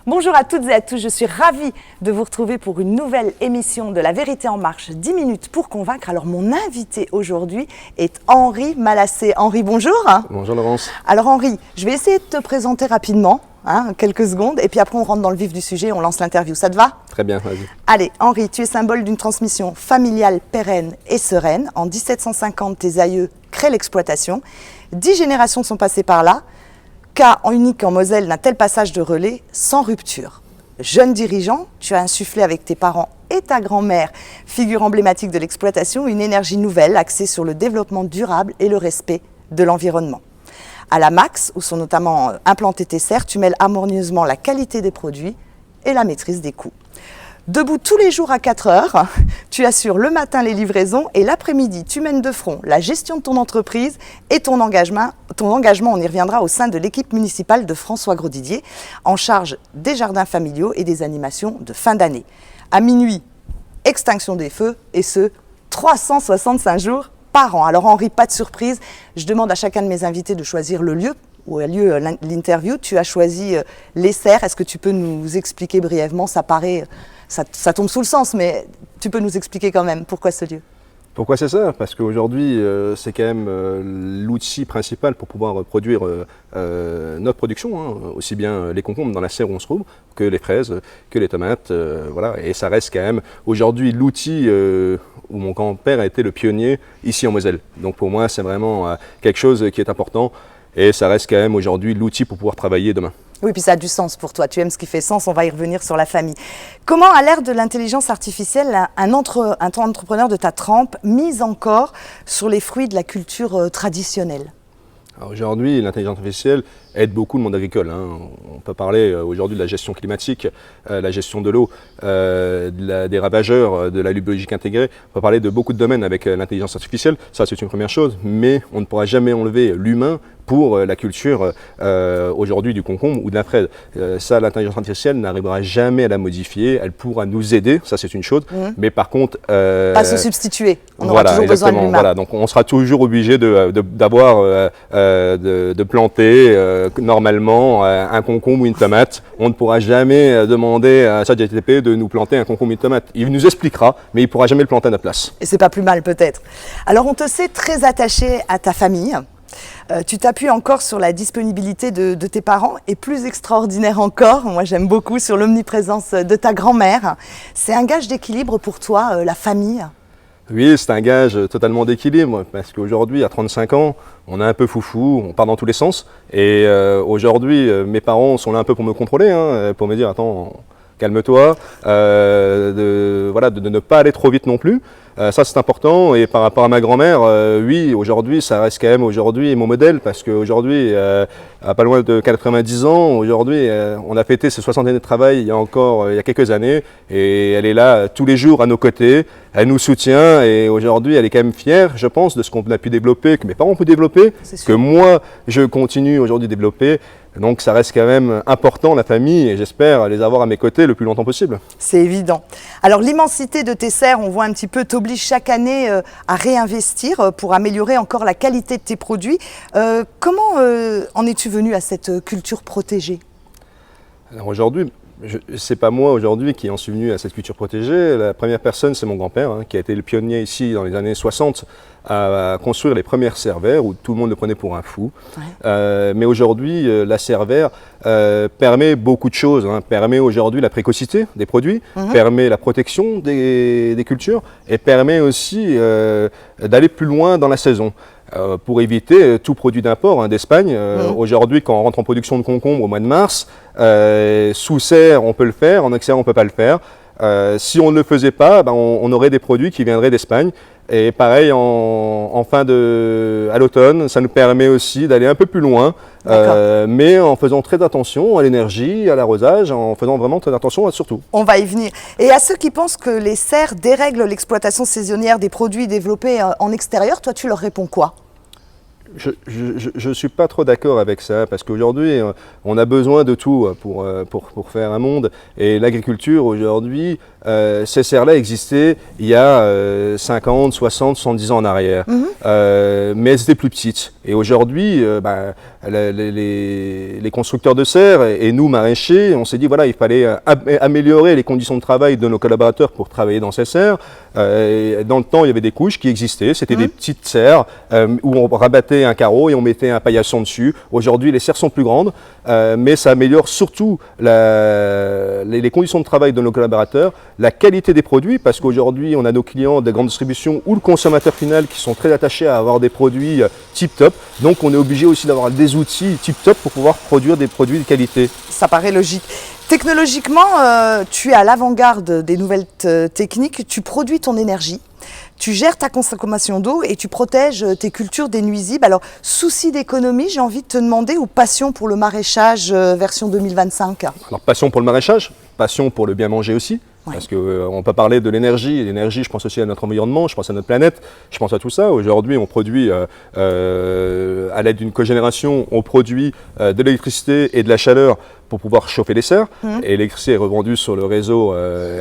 Bonjour à toutes et à tous, je suis ravie de vous retrouver pour une nouvelle émission de La Vérité en Marche, 10 minutes pour convaincre. Alors mon invité aujourd'hui est Henri Malassé. Henri, bonjour. Bonjour Laurence. Alors Henri, je vais essayer de te présenter rapidement, quelques secondes, et puis après on rentre dans le vif du sujet, on lance l'interview. Ça te va? Très bien, vas-y. Allez, Henri, tu es symbole d'une transmission familiale pérenne et sereine. En 1750, tes aïeux créent l'exploitation. 10 générations sont passées par là. Cas unique en Moselle d'un tel passage de relais sans rupture. Jeune dirigeant, tu as insufflé avec tes parents et ta grand-mère, figure emblématique de l'exploitation, une énergie nouvelle axée sur le développement durable et le respect de l'environnement. À la Max, où sont notamment implantés tes serres, tu mêles harmonieusement la qualité des produits et la maîtrise des coûts. Debout tous les jours à 4 heures, tu assures le matin les livraisons et l'après-midi, tu mènes de front la gestion de ton entreprise et ton engagement, on y reviendra, au sein de l'équipe municipale de François Grosdidier, en charge des jardins familiaux et des animations de fin d'année. À minuit, extinction des feux, et ce, 365 jours par an. Alors Henri, pas de surprise, je demande à chacun de mes invités de choisir le lieu où a lieu l'interview. Tu as choisi les serres. Est-ce que tu peux nous expliquer brièvement? Ça paraît, ça tombe sous le sens, mais tu peux nous expliquer quand même pourquoi ce lieu? Pourquoi c'est ça? Parce qu'aujourd'hui, c'est quand même l'outil principal pour pouvoir produire notre production, aussi bien les concombres dans la serre où on se trouve, que les fraises, que les tomates, voilà. Et ça reste quand même aujourd'hui l'outil où mon grand-père a été le pionnier ici en Moselle. Donc pour moi, c'est vraiment quelque chose qui est important. Et ça reste quand même aujourd'hui l'outil pour pouvoir travailler demain. Oui, puis ça a du sens pour toi. Tu aimes ce qui fait sens, on va y revenir sur la famille. Comment, à l'ère de l'intelligence artificielle, un entrepreneur de ta trempe mise encore sur les fruits de la culture traditionnelle? Aujourd'hui, l'intelligence artificielle aide beaucoup le monde agricole. On peut parler aujourd'hui de la gestion climatique, la gestion de l'eau, des ravageurs, de la biologique intégrée. On peut parler de beaucoup de domaines avec l'intelligence artificielle. Ça, c'est une première chose, mais on ne pourra jamais enlever l'humain pour la culture aujourd'hui du concombre ou de la fraise. Ça, l'intelligence artificielle n'arrivera jamais à la modifier. Elle pourra nous aider, ça c'est une chose, mais par contre... pas se substituer, on aura toujours besoin de l'humain. Voilà, donc on sera toujours obligé de planter normalement un concombre ou une tomate. On ne pourra jamais demander à ChatGPT de nous planter un concombre ou une tomate. Il nous expliquera, mais il ne pourra jamais le planter à notre place. Et c'est pas plus mal peut-être. Alors on te sait très attaché à ta famille. Tu t'appuies encore sur la disponibilité de tes parents et plus extraordinaire encore, moi j'aime beaucoup, sur l'omniprésence de ta grand-mère. C'est un gage d'équilibre pour toi, la famille? Oui, c'est un gage totalement d'équilibre parce qu'aujourd'hui, à 35 ans, on est un peu foufou, on part dans tous les sens. Et aujourd'hui, mes parents sont là un peu pour me contrôler, pour me dire attends, calme-toi, de ne pas aller trop vite non plus. Ça c'est important. Et par rapport à ma grand-mère, oui, aujourd'hui ça reste quand même aujourd'hui mon modèle parce qu'aujourd'hui, à pas loin de 90 ans, aujourd'hui on a fêté ses 60 années de travail il y a quelques années et elle est là tous les jours à nos côtés, elle nous soutient et aujourd'hui elle est quand même fière, je pense, de ce qu'on a pu développer, que mes parents ont pu développer, que moi je continue aujourd'hui de développer. Donc ça reste quand même important, la famille, et j'espère les avoir à mes côtés le plus longtemps possible. C'est évident. Alors l'immensité de tes serres, on voit un petit peu, t'oblige chaque année à réinvestir pour améliorer encore la qualité de tes produits. Comment en es-tu venu à cette culture protégée? Alors aujourd'hui, c'est pas moi aujourd'hui qui en suis venu à cette culture protégée. La première personne, c'est mon grand-père, qui a été le pionnier ici dans les années 60 à construire les premières serres verts où tout le monde le prenait pour un fou. Ouais. Mais aujourd'hui, la serre vert permet beaucoup de choses. Permet aujourd'hui la précocité des produits, permet la protection des cultures et permet aussi d'aller plus loin dans la saison. Pour éviter tout produit d'import d'Espagne. Aujourd'hui, quand on rentre en production de concombre au mois de mars, sous serre, on peut le faire, en extérieur, on ne peut pas le faire. Si on ne le faisait pas, on aurait des produits qui viendraient d'Espagne. Et pareil, à l'automne, ça nous permet aussi d'aller un peu plus loin, mais en faisant très attention à l'énergie, à l'arrosage, en faisant vraiment très attention à surtout. On va y venir. Et à ceux qui pensent que les serres dérèglent l'exploitation saisonnière des produits développés en extérieur, toi tu leur réponds quoi? Je ne suis pas trop d'accord avec ça parce qu'aujourd'hui, on a besoin de tout pour faire un monde. Et l'agriculture, aujourd'hui, ces serres-là existaient il y a 50, 60, 70 ans en arrière, mais elles étaient plus petites. Et aujourd'hui, les constructeurs de serres et nous, maraîchers, on s'est dit voilà, il fallait améliorer les conditions de travail de nos collaborateurs pour travailler dans ces serres. Dans le temps, il y avait des couches qui existaient, c'était des petites serres où on rabattait un carreau et on mettait un paillasson dessus. Aujourd'hui, les serres sont plus grandes, mais ça améliore surtout les conditions de travail de nos collaborateurs, la qualité des produits, parce qu'aujourd'hui, on a nos clients de grande distribution ou le consommateur final qui sont très attachés à avoir des produits tip-top. Donc, on est obligé aussi d'avoir des outils tip-top pour pouvoir produire des produits de qualité. Ça paraît logique. Technologiquement, tu es à l'avant-garde des nouvelles techniques, tu produis ton énergie, tu gères ta consommation d'eau et tu protèges tes cultures des nuisibles. Alors, souci d'économie, j'ai envie de te demander, ou passion pour le maraîchage version 2025? Alors, passion pour le maraîchage, passion pour le bien manger aussi. Ouais. Parce qu'on peut parler de l'énergie. L'énergie, je pense aussi à notre environnement, je pense à notre planète, je pense à tout ça. Aujourd'hui, on produit, à l'aide d'une cogénération, on produit de l'électricité et de la chaleur pour pouvoir chauffer les serres. Et l'électricité est revendue sur le réseau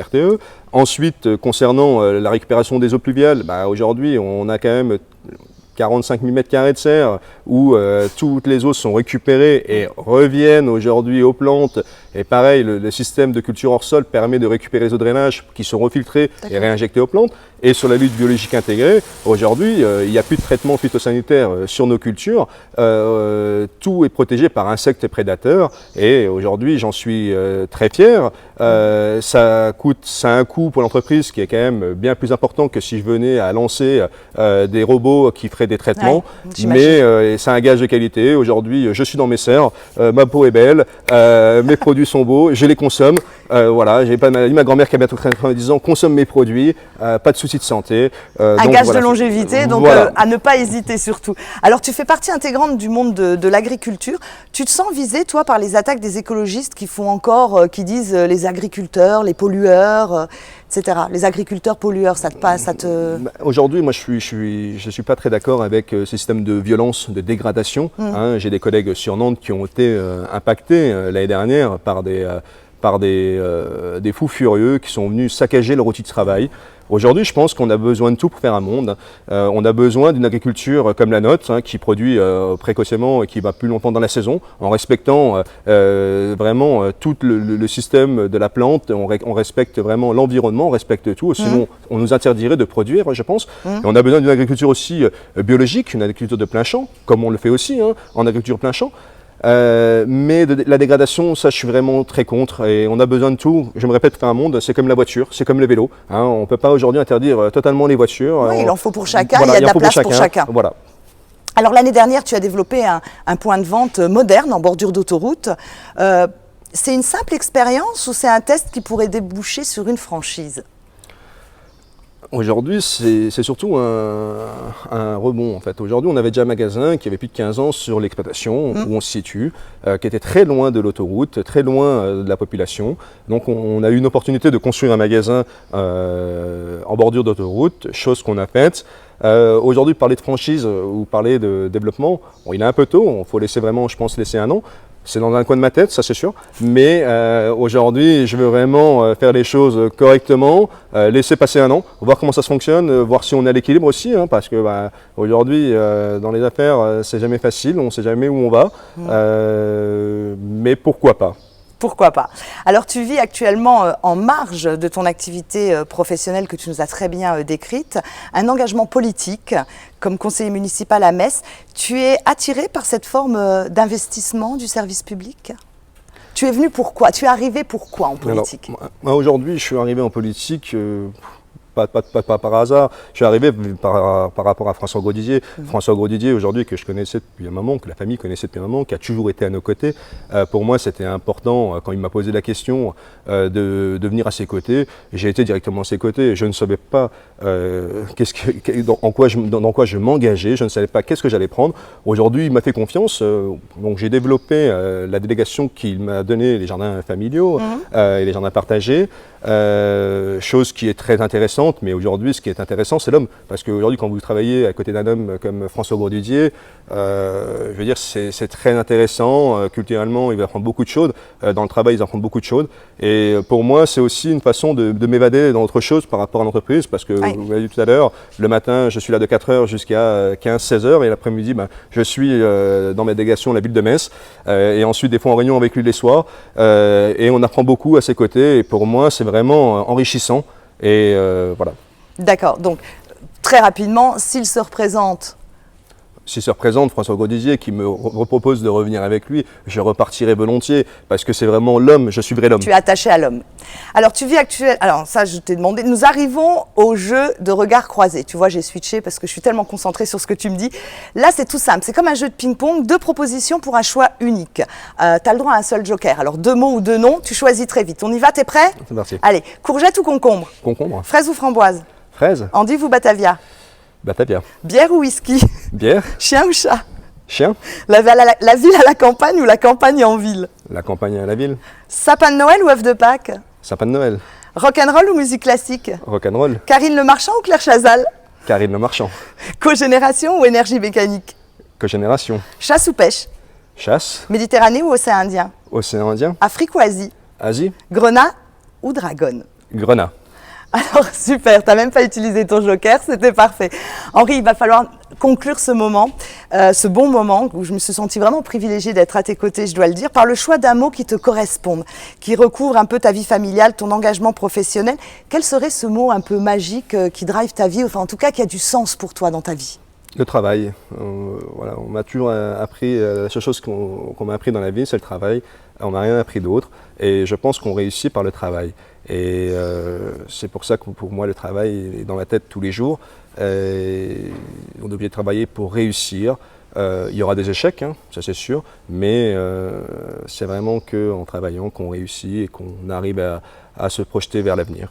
RTE. Ensuite, concernant la récupération des eaux pluviales, aujourd'hui, on a quand même 45 000 m² de serre où toutes les eaux sont récupérées et reviennent aujourd'hui aux plantes. Et pareil, le système de culture hors sol permet de récupérer les eaux de drainage qui sont refiltrées et réinjectées aux plantes. Et sur la lutte biologique intégrée, aujourd'hui, il n'y a plus de traitement phytosanitaire sur nos cultures. Tout est protégé par insectes et prédateurs. Et aujourd'hui, j'en suis très fier. Ça a un coût pour l'entreprise qui est quand même bien plus important que si je venais à lancer des robots qui feraient des traitements. Ouais, mais c'est un gage de qualité. Aujourd'hui, je suis dans mes serres, ma peau est belle, mes produits sont beaux, je les consomme. Voilà, j'ai pas de maladie. Ma grand-mère qui a bientôt 90 ans consomme mes produits, pas de soucis de santé. Un gage de longévité, donc à ne pas hésiter surtout. Alors tu fais partie intégrante du monde de l'agriculture. Tu te sens visé, toi, par les attaques des écologistes qui font encore, qui disent les agriculteurs, les pollueurs, etc. Les agriculteurs pollueurs, ça te... Aujourd'hui, moi, je suis pas très d'accord avec ce système de violence, de dégradation. J'ai des collègues sur Nantes qui ont été impactés l'année dernière par des fous furieux qui sont venus saccager leur outil de travail. Aujourd'hui, je pense qu'on a besoin de tout pour faire un monde. On a besoin d'une agriculture comme la nôtre, qui produit précocement et qui va plus longtemps dans la saison, en respectant vraiment tout le système de la plante. On respecte vraiment l'environnement, on respecte tout. Sinon, on nous interdirait de produire, je pense. Et on a besoin d'une agriculture aussi biologique, une agriculture de plein champ, comme on le fait aussi en agriculture plein champ. Mais la dégradation, ça je suis vraiment très contre et on a besoin de tout. Je me répète, faire un monde, c'est comme la voiture, c'est comme le vélo. On ne peut pas aujourd'hui interdire totalement les voitures. Oui, il en faut pour chacun, voilà, il y a de la place pour chacun. Voilà. Alors l'année dernière, tu as développé un point de vente moderne en bordure d'autoroute. C'est une simple expérience ou c'est un test qui pourrait déboucher sur une franchise ? Aujourd'hui, c'est surtout un rebond en fait. Aujourd'hui, on avait déjà un magasin qui avait plus de 15 ans sur l'exploitation, où on se situe, qui était très loin de l'autoroute, très loin de la population. Donc on a eu une opportunité de construire un magasin en bordure d'autoroute, chose qu'on a faite. Aujourd'hui, parler de franchise ou parler de développement, bon, il est un peu tôt, il faut laisser vraiment, je pense, laisser un an. C'est dans un coin de ma tête, ça c'est sûr. Mais aujourd'hui, je veux vraiment faire les choses correctement, laisser passer un an, voir comment ça se fonctionne, voir si on est à l'équilibre aussi, parce que aujourd'hui, dans les affaires, c'est jamais facile, on ne sait jamais où on va. Mais pourquoi pas ? Pourquoi pas? Alors tu vis actuellement en marge de ton activité professionnelle que tu nous as très bien décrite, un engagement politique comme conseiller municipal à Metz. Tu es attiré par cette forme d'investissement du service public? Tu es venu pourquoi? Tu es arrivé pourquoi en politique? Alors, moi aujourd'hui je suis arrivé en politique pas par hasard. Je suis arrivé par rapport à François Grosdidier. François Grosdidier, aujourd'hui, que je connaissais depuis un moment, que la famille connaissait depuis un moment, qui a toujours été à nos côtés. Pour moi, c'était important, quand il m'a posé la question, de venir à ses côtés. J'ai été directement à ses côtés. Je ne savais pas dans quoi je m'engageais. Je ne savais pas qu'est-ce que j'allais prendre. Aujourd'hui, il m'a fait confiance. Donc, j'ai développé la délégation qu'il m'a donnée, les jardins familiaux et les jardins partagés. Chose qui est très intéressante. présente, mais aujourd'hui, ce qui est intéressant, c'est l'homme. Parce qu'aujourd'hui, quand vous travaillez à côté d'un homme comme François Bourdidier, je veux dire, c'est très intéressant. Culturellement, il va apprendre beaucoup de choses. Dans le travail, ils apprennent beaucoup de choses. Et pour moi, c'est aussi une façon de m'évader dans autre chose par rapport à l'entreprise. Parce que, Oui. vous l'avez dit tout à l'heure, le matin, je suis là de 4h jusqu'à 15-16h. Et l'après-midi, je suis dans ma délégation à la ville de Metz. Et ensuite, des fois, en réunion avec lui les soirs. Et on apprend beaucoup à ses côtés. Et pour moi, c'est vraiment enrichissant. Et voilà. D'accord, donc très rapidement, s'il se représente, S'il se représente, François Bourdidier, qui me repropose de revenir avec lui, je repartirai volontiers, parce que c'est vraiment l'homme, je suivrai l'homme. tu es attaché à l'homme. Alors tu vis actuellement, alors ça je t'ai demandé, nous arrivons au jeu de regard croisé. Tu vois, j'ai switché parce que je suis tellement concentrée sur ce que tu me dis. Là c'est tout simple, c'est comme un jeu de ping-pong, 2 propositions pour un choix unique. Tu as le droit à un seul joker, alors 2 mots ou 2 noms, tu choisis très vite. On y va, t'es prêt? C'est parti. Allez, courgette ou concombre? Concombre. Fraise ou framboise? Fraise. Endive ou batavia? Batavia. Bière ou whisky? Bière. Chien ou chat? Chien. La ville à la campagne ou la campagne en ville? La campagne à la ville. Sapin de Noël ou œuf de Pâques? Sapin de Noël. Rock'n'roll ou musique classique? Rock'n'roll. Karine Le Marchand ou Claire Chazal? Karine Le Marchand. Cogénération ou énergie mécanique? Cogénération. Chasse ou pêche? Chasse. Méditerranée ou océan Indien? Océan Indien. Afrique ou Asie? Asie. Grenat ou dragon? Grenat. Alors super, t'as même pas utilisé ton joker, c'était parfait. Henri, il va falloir conclure ce moment, ce bon moment où je me suis sentie vraiment privilégiée d'être à tes côtés, je dois le dire, par le choix d'un mot qui te corresponde, qui recouvre un peu ta vie familiale, ton engagement professionnel. Quel serait ce mot un peu magique qui drive ta vie, enfin en tout cas qui a du sens pour toi dans ta vie? Le travail. Voilà, on m'a toujours appris, la seule chose qu'on m'a appris dans la vie, c'est le travail. On m'a rien appris d'autre. Et je pense qu'on réussit par le travail. Et c'est pour ça que pour moi, le travail est dans ma tête tous les jours. On est obligé de travailler pour réussir. Il y aura des échecs, hein, ça c'est sûr, mais c'est vraiment qu'en travaillant qu'on réussit et qu'on arrive à se projeter vers l'avenir.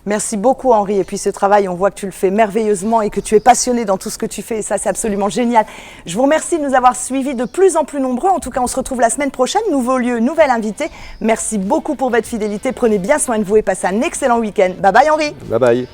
Merci beaucoup Henri, et puis ce travail, on voit que tu le fais merveilleusement et que tu es passionné dans tout ce que tu fais, et ça c'est absolument génial. Je vous remercie de nous avoir suivis de plus en plus nombreux, en tout cas on se retrouve la semaine prochaine, nouveau lieu, nouvel invité. Merci beaucoup pour votre fidélité, prenez bien soin de vous et passez un excellent week-end. Bye bye Henri. Bye bye.